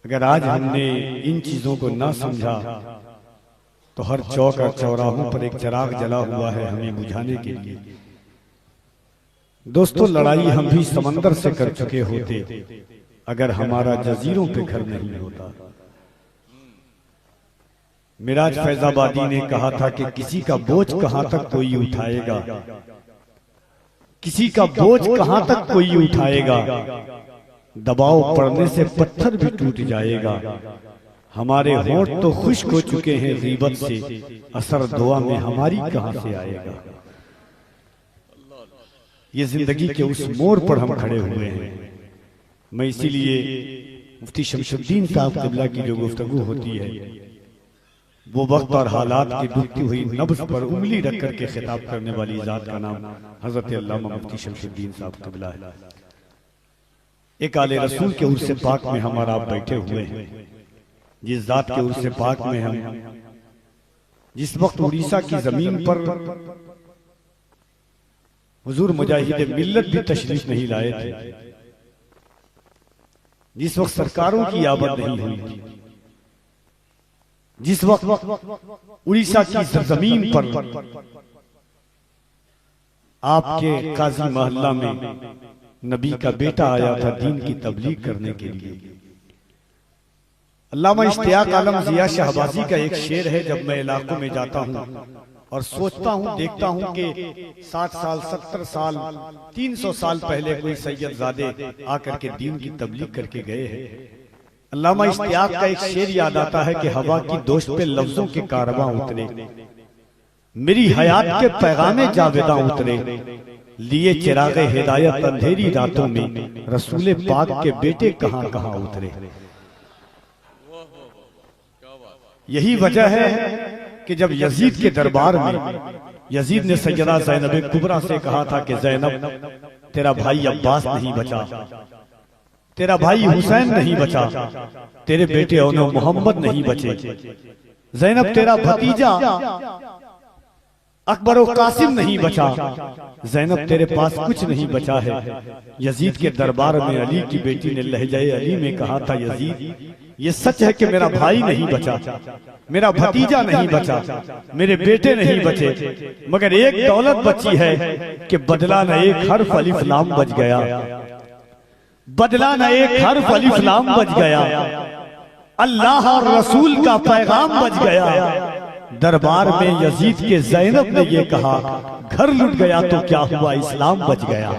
अगर आज हमने इन चीजों को ना समझा तो हर चौक और चौराहों पर एक चिराग जला हुआ है हमें बुझाने के लिए। दोस्तों, लड़ाई हम भी समंदर से कर चुके होते अगर हमारा जजीरों पे घर नहीं होता। मिराज फैजाबादी ने कहा था कि किसी का बोझ कहां तक कोई उठाएगा, किसी का बोझ कहां तक कोई उठाएगा, दबाव पड़ने से पत्थर भी टूट जाएगा। हमारे होंठ तो खुश्क हो चुके हैं गीबत से, असर दुआ में हमारी कहां से आएगा। ये जिंदगी के उस मोड़ पर हम खड़े हुए हैं। मैं इसीलिए मुफ्ती शमशुद्दीन साहब क़िबला की जो गुफ्तगू होती है वो वक्त और हालात की डूबती हुई नब्ज़ पर उंगली रख करके खिताब करने वाली जात का नाम हजरत अल्लामा मुफ्ती शमशुद्दीन साहब क़िबला है। एक आले रसूल के उर्स पाक में हमारा आप बैठे हुए हैं। जिस जात के उर्स पाक में हम जिस वक्त उड़ीसा की जमीन पर हुजूर मुजाहिद मिल्लत भी तशरीफ नहीं लाए थे, जिस वक्त सरकारों की आमद नहीं हुई थी, जिस वक्त उड़ीसा की जमीन पर आपके काजी मोहल्ला में नबी का बेटा आया था दीन की तबलीग करने के लिए। अल्लामा इश्तियाक आलम जिया शहबाजी का एक शेर है, जब मैं इलाकों में जाता हूँ और सोचता हूँ, देखता हूँ कि 60 साल 70 साल 300 साल पहले कोई सैयदजादे आकर के दीन की तबलीग करके गए हैं। अल्लामा इश्तियाक का एक शेर याद आता है कि हवा की दोस्त पे लफ्जों के कारवां उतरे, मेरी हयात के पैगामे जावेदा उतरे, लिए चिरागे हिदायत अंधेरी रातों में, रसूले पाक के बेटे कहां कहां उतरे। यही वजह है कि जब यजीद के दरबार में यजीद ने सैयदा ज़ैनब कुबरा से कहा था कि ज़ैनब, तेरा भाई अब्बास नहीं बचा, तेरा भाई हुसैन नहीं बचा, तेरे बेटे औनो मोहम्मद नहीं बचे, ज़ैनब तेरा भतीजा अकबर और कासिम नहीं बचा, ज़ैनब तेरे पास कुछ नहीं बचा है। यजीद के दरबार में अली की बेटी ने लहजाए अली में कहा था, यजीद ये सच है कि मेरा भाई नहीं बचा, मेरा भतीजा नहीं बचा, मेरे बेटे नहीं बचे, मगर एक दौलत बची है कि बदला न एक हर्फ अलिफ लाम बच गया, बदला न एक हर्फ अलिफ लाम बच गया, अल्लाह और रसूल का पैगाम बच गया। दरबार में यजीद के ज़ैनब ने ये कहा, घर लुट गया तो क्या हुआ, इस्लाम बच गया।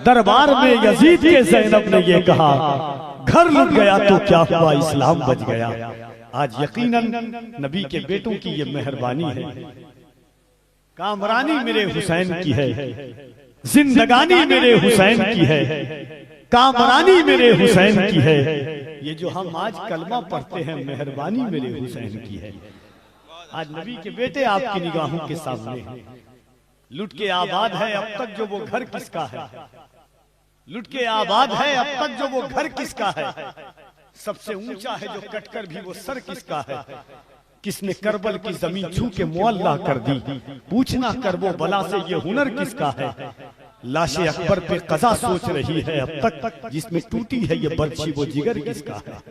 दरबार में यजीद के ज़ैनब ने ये कहा, घर लुट गया तो क्या हुआ, इस्लाम बच गया। आज यकीनन नबी के बेटों की ये मेहरबानी है, कामरानी मेरे हुसैन की है, जिंदगानी मेरे हुसैन की है, कामरानी मेरे हुसैन की है। ये जो हम आज कलमा पढ़ते हैं, मेहरबानी मेरे हुसैन की है। आज नबी के बेटे आपकी निगाहों के सामने हैं। लुट के आबाद है अब तक जो वो घर किसका है, लुट के आबाद है अब तक जो वो घर किसका है, सबसे ऊंचा है जो कटकर भी वो सर किसका है, किसने करबल की जमीन छू के मुअल्ला कर दी, पूछना करबो बला से ये हुनर किसका है। लाशे अकबर पे कजा सोच रही है अब तक, जिसमें टूटी है ये बर्छी वो जिगर किसका है।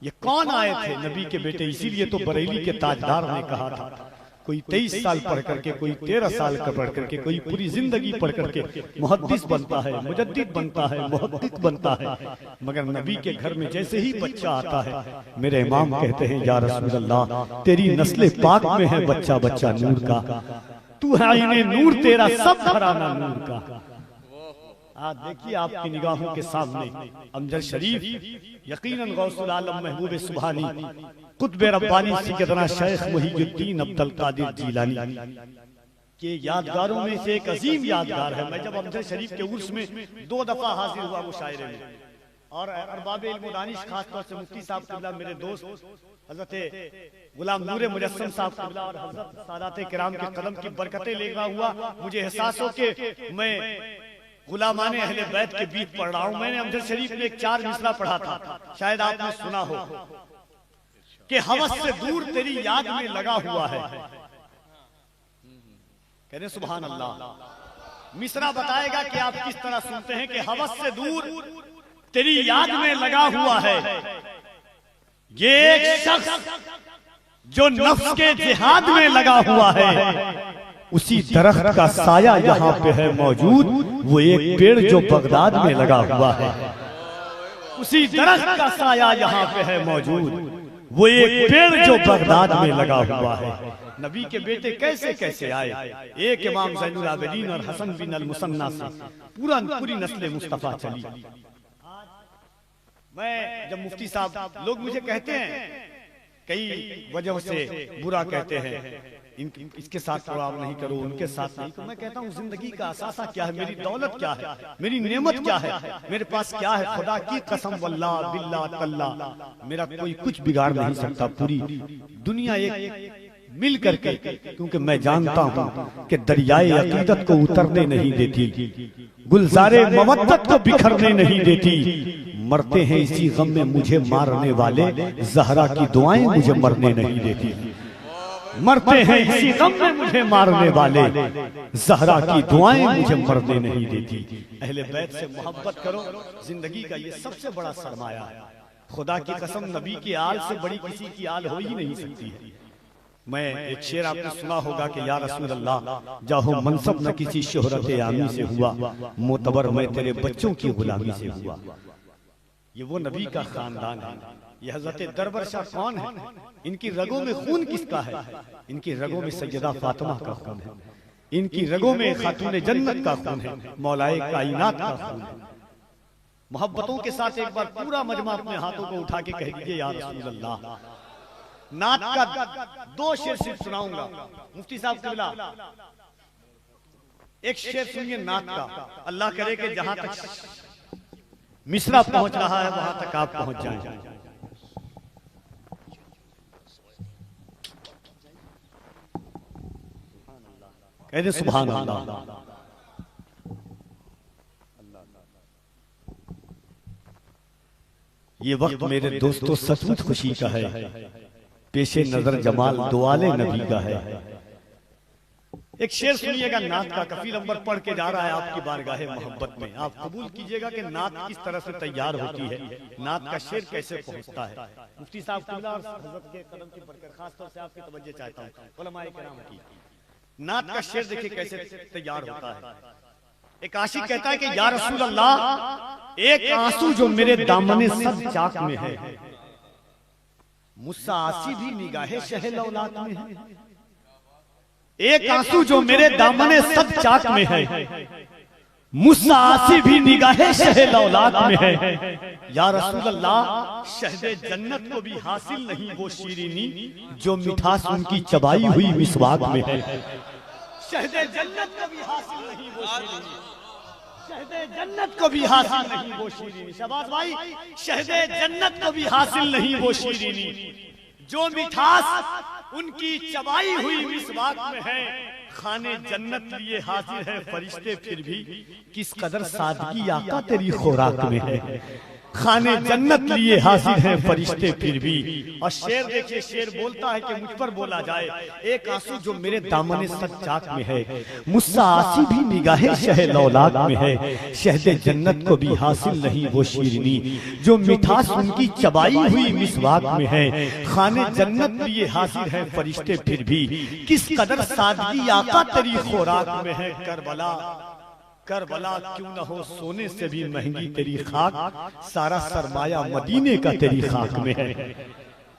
ये कौन आए थे, नबी के बेटे। इसीलिए तो बरेली के ताजदार ने कहा था, कोई 23 साल पढ़ करके, कोई 13 साल का पढ़ करके, कोई पूरी जिंदगी पढ़ करके मुहद्दिस बनता है, मुजद्दिद बनता है, मुहद्दिस बनता है, मगर नबी के घर में जैसे ही बच्चा आता है, मेरे इमाम कहते हैं, या रसूल अल्लाह तेरी नस्ले पाक में है बच्चा बच्चा नूर का, तू है आईने नूर, तेरा सब घराना नूर का। आज देखिए आपकी निगाहों के सामने अमजद शरीफ, यकीनन गौसुल आलम महबूब सुबहानी, कुतुब रब्बानी सैयदना शेख मुहीजुद्दीन अब्दुल कादिर जीलानी के यादगारों में से एक अजीम यादगार है। मैं जब अमजद शरीफ के उर्स में 2 दफा हाजिर हुआ मुशायरे में, और अरबाब इल्म व दानिश खासतौर से मुफ्ती साहब क़िबला, मेरे दोस्त हजरत गुलाम नूर मुजस्सम साहब क़िबला और हजरत सादात किराम के कदम की बरकतें लेना हुआ, मुझे एहसास हो के मैं गुलामाने अहले बैत के बीच पढ़ रहा हूं। मैंने अमजद शरीफ में एक 4 मिसरा पढ़ा था, शायद आपने सुना हो, कि हवस से दूर तेरी याद में लगा हुआ है। कहने सुभान अल्लाह। मिसरा बताएगा कि आप किस तरह सुनते हैं कि हवस से दूर तेरी याद में लगा हुआ है। ये एक शख्स जो नफ्स के जिहाद में लगा हुआ है, उसी दरख्त का साया यहाँ पे है मौजूद, वो एक पेड़ जो बगदाद में लगा हुआ है। उसी दरख्त का साया यहाँ पे है मौजूद, वो एक पेड़ जो बगदाद में लगा हुआ है। नबी के बेटे कैसे कैसे आए, एक इमाम ज़ैनुल आबिदीन और हसन बिन अल मुसन्ना से पूरी नस्ल मुस्तफा चली। मैं जब मुफ्ती साहब, लोग मुझे कहते हैं कई वजहों से बुरा कहते हैं, इसके साथ प्रोग्राम नहीं करो, उनके साथ नहीं करो। मैं कहता हूँ जिंदगी का असासा क्या है, मेरी दौलत क्या है, मेरी नेमत क्या है, मेरे पास क्या है। खुदा की कसम वल्लाह बिल्लाह तल्लाह मेरा कोई कुछ बिगाड़ नहीं सकता। पूरी दुनिया एक मिल करके, क्योंकि मैं जानता हूँ कि दरियाए अकीदत को उतरने नहीं देती, गुलजारे मवद्दत को बिखरने नहीं देती। मरते हैं इसी गम में मुझे मारने वाले, ज़हरा की दुआएं मुझे मरने नहीं देती। मरते हैं इसी गम में मुझे मारने वाले, ज़हरा की दुआएं मुझे मरने नहीं देती। अहले बैत से मोहब्बत करो, जिंदगी का ये सबसे बड़ा सरमाया है। खुदा की कसम, नबी की आल से बड़ी किसी की आल हो ही नहीं सकती है। मैं एक शेर आपने सुना होगा कि या रसूल अल्लाह, जाहो मनसब न किसी शोहरत आमी से हुआ, मोतबर मैं तेरे बच्चों की गुलामी से हुआ। ये वो नबी का खानदान है। ये हजरत दरबर शाह कौन है? इनकी रगों में खून किसका है? इनकी रगों में सैयदा फातिमा का खून है, इनकी रगों में खातून जन्नत का खून है, मौलाए कायनात का खून है। मोहब्बतों के साथ एक बार पूरा मजमा अपने हाथों को उठा के कह दीजिए या रसूल अल्लाह। नात का दो शेर सिर्फ सुनाऊंगा। मुफ्ती साहब किबला एक शेर सुनिए नात का। अल्लाह करे कि जहां तक मिसरा पहुंच रहा है वहां तक आप पहुंच जाएं। कहते सुभान अल्लाह। ये वक्त मेरे दोस्तों सचमुच खुशी का है, पेशे नजर जमाल दुआले नबी का है। एक शेर सुनिएगा नात का, कफील अंबर पढ़ के जा रहा है आपकी बारगाहे मोहब्बत में। आप कबूल कीजिएगा कि नात किस तरह से तैयार होती है, नात का शेर कैसे पहुंचता है। मुफ्ती साहब हज़रत के कदम की बरकत खास तौर से आपकी तवज्जो चाहता हूं, उलमाए किराम की। नात का शेर देखिए कैसे तैयार होता है। एक आशिक कहता है कि या रसूल अल्लाह, एक आंसू जो मेरे दामने सद चाक में है, मुझसे आसी भी निगाहे शहल औलाद में है। एक आंसू जो मेरे दामने सद चाक में है, मुझसे आसी भी निगाहे शहल औलाद में है। या रसूल अल्लाह, शहदे जन्नत को भी हासिल नहीं वो शीरीनी जो मिठास उनकी चबाई हुई मिसवाक में है। शहदे जन्नत को भी हासिल नहीं वो शीरीनी, शहदे जन्नत को भी हासिल नहीं वो शीरीनी। शबाश भाई, शहदे जन्नत को भी हासिल नहीं वो शीरीनी जो मिठास उनकी चबाई हुई मिसवाक में है। खाने जन्नत लिए हाजिर है फरिश्ते, फिर भी किस कदर सादगी आका तेरी खुराक में है। खाने जन्नत लिए हाजिर हैं फरिश्ते फिर भी। और शेर देखिए, शेर बोलता है कि मुझ पर बोला जाए, एक आंसू जो मेरे दामने सद चाक में है, मुझसे आसी भी निगाहे शहल औलाद में है। शहदे जन्नत को भी हासिल नहीं वो शीरनी जो मिठास उनकी चबाई हुई मिसवाक में है। खाने जन्नत लिए हाजिर हैं फरिश्ते फिर भी किस कदर सादगी आका तेरी खुराक में है। करबला करबला क्यों न हो सोने से भी महंगी तेरी खाक, सारा सरमाया मदीने का तेरी खाक में है।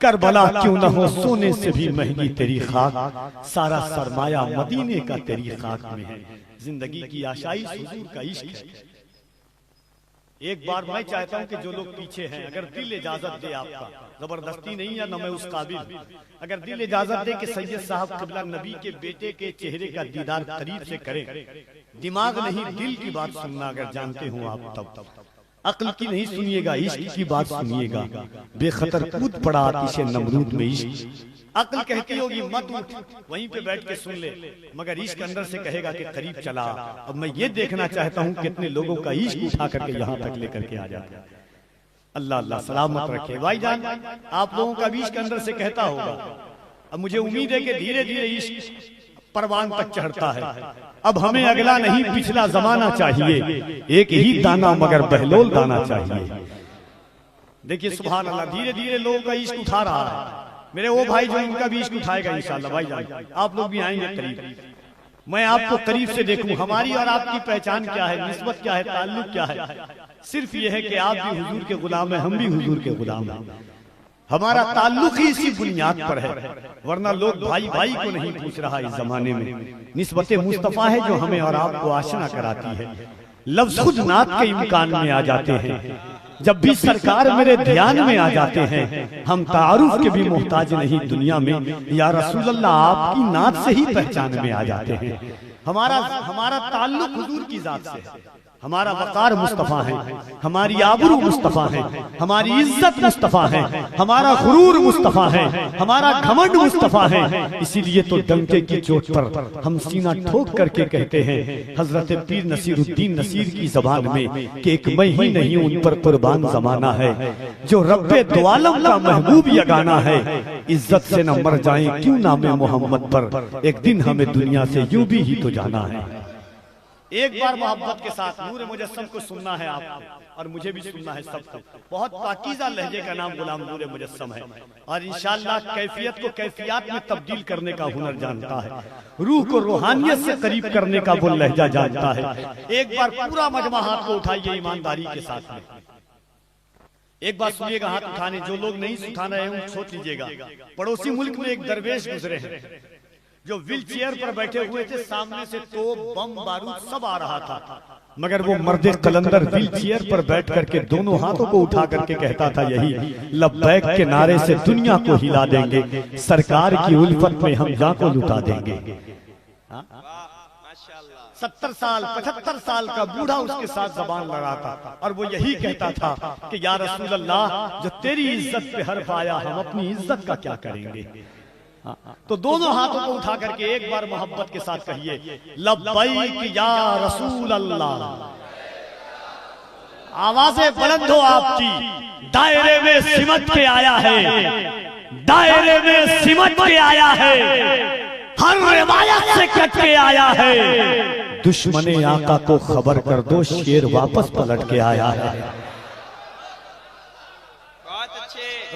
करबला क्यों न हो सोने से भी महंगी तेरी खाक, सारा सरमाया मदीने का तेरी खाक में है। जिंदगी की आशाइश हुजूर का इश्क है। एक बार मैं चाहता हूं कि जो लोग पीछे हैं, अगर दिल इजाजत दे, आपका जबरदस्ती नहीं है, न मैं उस काबिल, अगर दिल इजाजत दे कि सैयद साहब क़िबला नबी के बेटे के चेहरे का दीदार करीब से करें, दिमाग नहीं दिल की बात सुनना अगर जानते हो आप, तब अक्ल की नहीं सुनिएगा, इश्क की बात सुनिएगा। बेखतर कूद पड़ा आतिशे नमरूद में इश्क। अक्ल कहती होगी मत उठ, वहीं पे बैठ के सुन ले, मगर इश्क अंदर से कहेगा कि करीब चला। अब मैं ये देखना चाहता हूँ कितने लोगों का इश्क उठा करके यहाँ तक लेकर के आ जाता है। अल्लाह अल्लाह सलामत रखे। भाईजान, आप लोगों का भी इश्क अंदर से कहता होगा। अब मुझे उम्मीद है कि धीरे धीरे इश्क परवान तक चढ़ता है। अब हमें अगला नहीं पिछला जमाना चाहिए, एक ही दाना मगर बहलोल दाना चाहिए। देखिए सुभान अल्लाह, धीरे धीरे लोगों का इश्क उठा रहा है। मेरे वो भाई जो उनका भी इश्क उठाएगा इंशाअल्लाह भाईजान, आप लोग भी आएंगे करीब, मैं आपको करीब से देखूं। हमारी और आपकी पहचान क्या है, निस्बत क्या है, ताल्लुक क्या है? सिर्फ ये है कि आप भी हुजूर के गुलाम हैं, हम भी हुजूर के गुलाम हैं। हमारा ताल्लुक ही इसी बुनियाद पर है, वरना लोग भाई भाई को नहीं पूछ रहा इस जमाने में। निस्बत मुस्तफा है जो हमें और आपको आशना कराती है। लफ्ज खुद नात के इम्कान में आ जाते हैं। जब भी सरकार मेरे ध्यान में आ जाते हैं, हम तारुफ के भी मोहताज नहीं दुनिया में, या रसूल अल्लाह आपकी नात से ही पहचान में आ जाते हैं। हमारा ताल्लुक हुजूर की जात से है। हमारा वकार मुस्तफा है, हमारी आबरू मुस्तफा है, हमारी इज्जत मुस्तफा है, हमारा गुरूर मुस्तफा है, हमारा घमंड मुस्तफा है। इसीलिए तो डंके की चोट पर हम सीना ठोक करके कहते हैं हजरत पीर नसीरुद्दीन नसीर की जबान में कि एक मैं ही नहीं उन पर कुर्बान जमाना है, जो रब्बे दुआलम का महबूब यगाना है। इज्जत से न मर जाएं क्यों नामे मोहम्मद पर, एक दिन हमें दुनिया से यूं भी ही तो जाना है। एक बार मोहब्बत के साथ नूर मुजस्सम को सुनना है आपको, और मुझे भी सुनना है सबको। बहुत पाकीज़ा लहजे का नाम गुलाम नूर मुजस्सम है, और इंशाअल्लाह कैफियत को कैफियत में तब्दील करने का हुनर जानता है, रूह को रूहानियत से करीब करने का वो लहजा जानता है। एक बार पूरा मजमा हाथ को उठाइए ईमानदारी के साथ में, एक बार सुनिएगा हाथ उठाने। जो लोग नहीं उठा रहे हैं सोच लीजिएगा। पड़ोसी मुल्क में एक दरवेश गुजरे हैं जो व्हील चेयर पर बैठे हुए थे, सामने से तोप बम बारूद सब आ रहा था, मगर वो मर्दे कलंदर व्हील चेयर पर बैठ करके दोनों हाथों को उठा करके कहता था यही लब्बैक के नारे से दुनिया को हिला देंगे, सरकार की उल्फत में हम जान को लुटा देंगे। 70 साल 75 साल का बूढ़ा उसके साथ जबान लड़ाता था, और वो यही कहता था कि या रसूल अल्लाह, जो तेरी इज्जत पे हर्फ आया हम अपनी इज्जत का क्या करेंगे। तो दोनों हाथों को उठा करके एक बार मोहब्बत के साथ कहिए लब्बैक या रसूल अल्लाह। आवाजें बुलंद हो आपकी। दायरे में सिमट के आया है, दायरे में सिमट के आया है, हर रिवायत से कट के आया है। दुश्मने आका को खबर कर दो, शेर वापस पलट के आया है।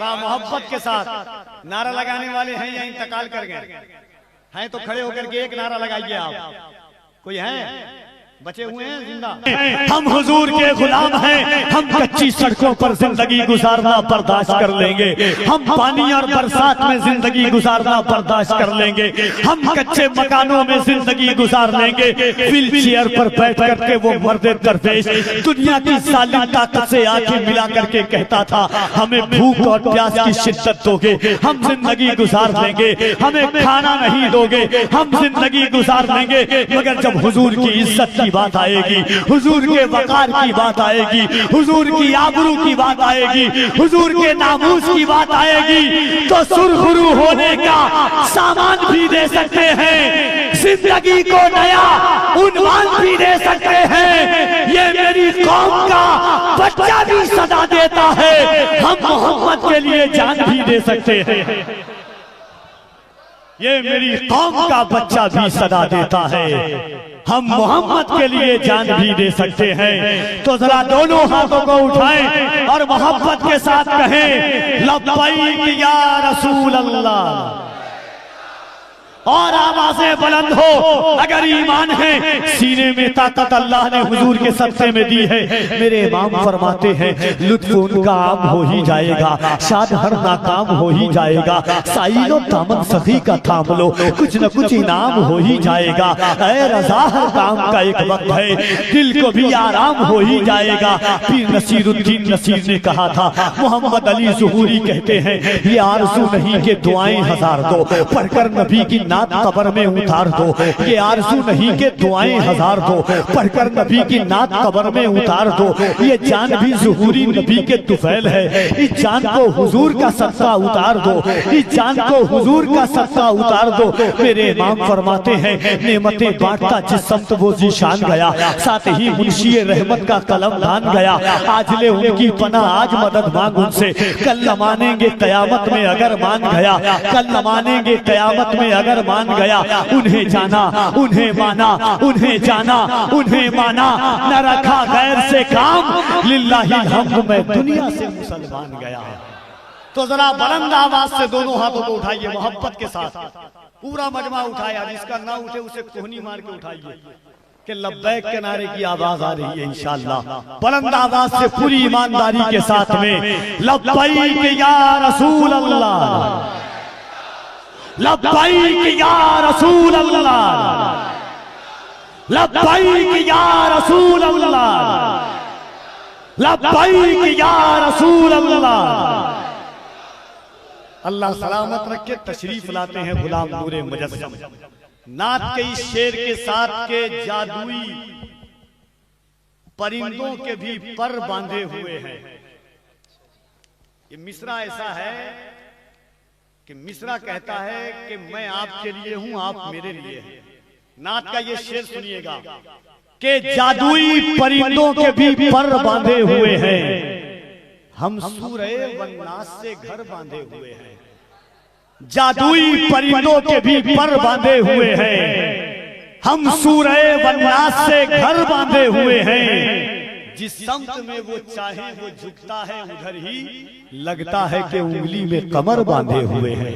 मोहब्बत के साथ नारा लगाने वाले हैं या इंतकाल कर गए हैं? तो खड़े होकर के एक नारा लगाइए आप। कोई है बचे हुए हैं जिंदा? हम हुजूर के गुलाम हैं, हम कच्ची सड़कों पर जिंदगी गुजारना बर्दाश्त कर लेंगे, हम पानी और बरसात में जिंदगी गुजारना बर्दाश्त कर लेंगे, हम कच्चे मकानों में जिंदगी गुजार लेंगे। व्हील चेयर पर बैठ करके वो मर्दे दरवेश दुनिया की सालिम ताकत से आंखें मिला करके कहता था हमें भूख और प्यास की शिद्दत दोगे, हम जिंदगी गुजार लेंगे, हमें खाना नहीं दोगे, हम जिंदगी गुजार लेंगे। मगर जब हुजूर की इज्जत की बात आएगी, हुजूर के वकार की बात आएगी, हुजूर की आबरू की बात आएगी, हुजूर के नामूस की बात आएगी, तो सुरखरू होने का सामान भी दे सकते हैं, जिंदगी को नया उन्वान भी दे सकते हैं। ये मेरी कौम का बच्चा भी सदा देता है, हम मोहम्मद के लिए जान भी दे सकते हैं। ये मेरी कौम का बच्चा भी सदा देता है, हम मोहम्मद के लिए जान भी दे सकते हैं। तो जरा दोनों हाथों को उठाएं और मोहब्बत के साथ कहें लब्बैक या रसूल अल्लाह। और आवाजें बुलंद हो। अगर ईमान है सीने में ताकत अल्लाह ने हुजूर के सत्ते में दी है। मेरे इमाम फरमाते हैं लुत्फ उनका आम हो ही जाएगा, शाद हर नाकाम हो ही जाएगा, साइलो दामन सखी का थाम लो, कुछ न कुछ इनाम हो ही जाएगा। ऐ रज़ा हर काम का एक वक्त है, दिल को भी आराम हो ही जाएगा। पीर नसीरुद्दीन नसीर ने कहा था, मोहम्मद अली ज़ुहूरी कहते हैं ये आरज़ू नहीं के दुआएं हजार दो, पढ़कर नबी की नात कब्र में उतार दो। ये आरज़ू नहीं के दुआएं हजार दो, पढ़कर नबी की नात कब्र में उतार दो। ये जान भी ज़ुहूरी नबी के तुफैल है, इस जान को हुजूर का सत्ता उतार दो, इस जान को हुजूर का सत्ता उतार दो। मेरे इमाम फरमाते हैं नेमतें बांटता जिस समत वो जीशान गया, साथ ही मुंशी रहमत का कलम दान गया। आज ले उनकी पनाह आज मदद मांग उनसे, कल न मानेंगे कयामत में अगर मान गया, कल न मानेंगे कयामत में अगर मान गया, उन्हें जाना उन्हें माना, उन्हें जाना उन्हें माना, न रखा गैर से काम, लिल्लाहिल हम्द मैं दुनिया से मुसलमान गया। तो जरा बुलंद आवाज से दोनों हाथों को उठाइए मोहब्बत के साथ, पूरा मजमा उठाया, जिसका ना उठे उसे कोहनी मार के उठाइए कि लब्बैक के नारे की आवाज आ रही है इंशाअल्लाह। बुलंद आवाज से पूरी ईमानदारी के साथ में लब्बैक या रसूल अल्लाह, लब्बैक या रसूल अल्लाह, लब्बैक या रसूल अल्लाह, लब्बैक या रसूल अल्लाह। अल्लाह सलामत रखे। तशरीफ लाते हैं गुलाम नूरे मुजस्सम। नात के इस शेर के साथ के जादुई परिंदों के भी पर बांधे हुए हैं। ये मिसरा ऐसा है कि मिसरा कहता है कि मैं आपके लिए हूं, आप मेरे लिए हैं। नात का ये शेर सुनिएगा कि जादुई परिंदों के भी पर बांधे हुए हैं, हम सूरे वन्नास से घर बांधे हुए हैं। जादुई परिंदों के भी पर बांधे हुए हैं, हम सूरे वन्नास से घर बांधे हुए हैं। जिस समत में वो चाहे वो झुकता है, उधर ही लगता है कि उंगली में कमर बांधे हुए हैं।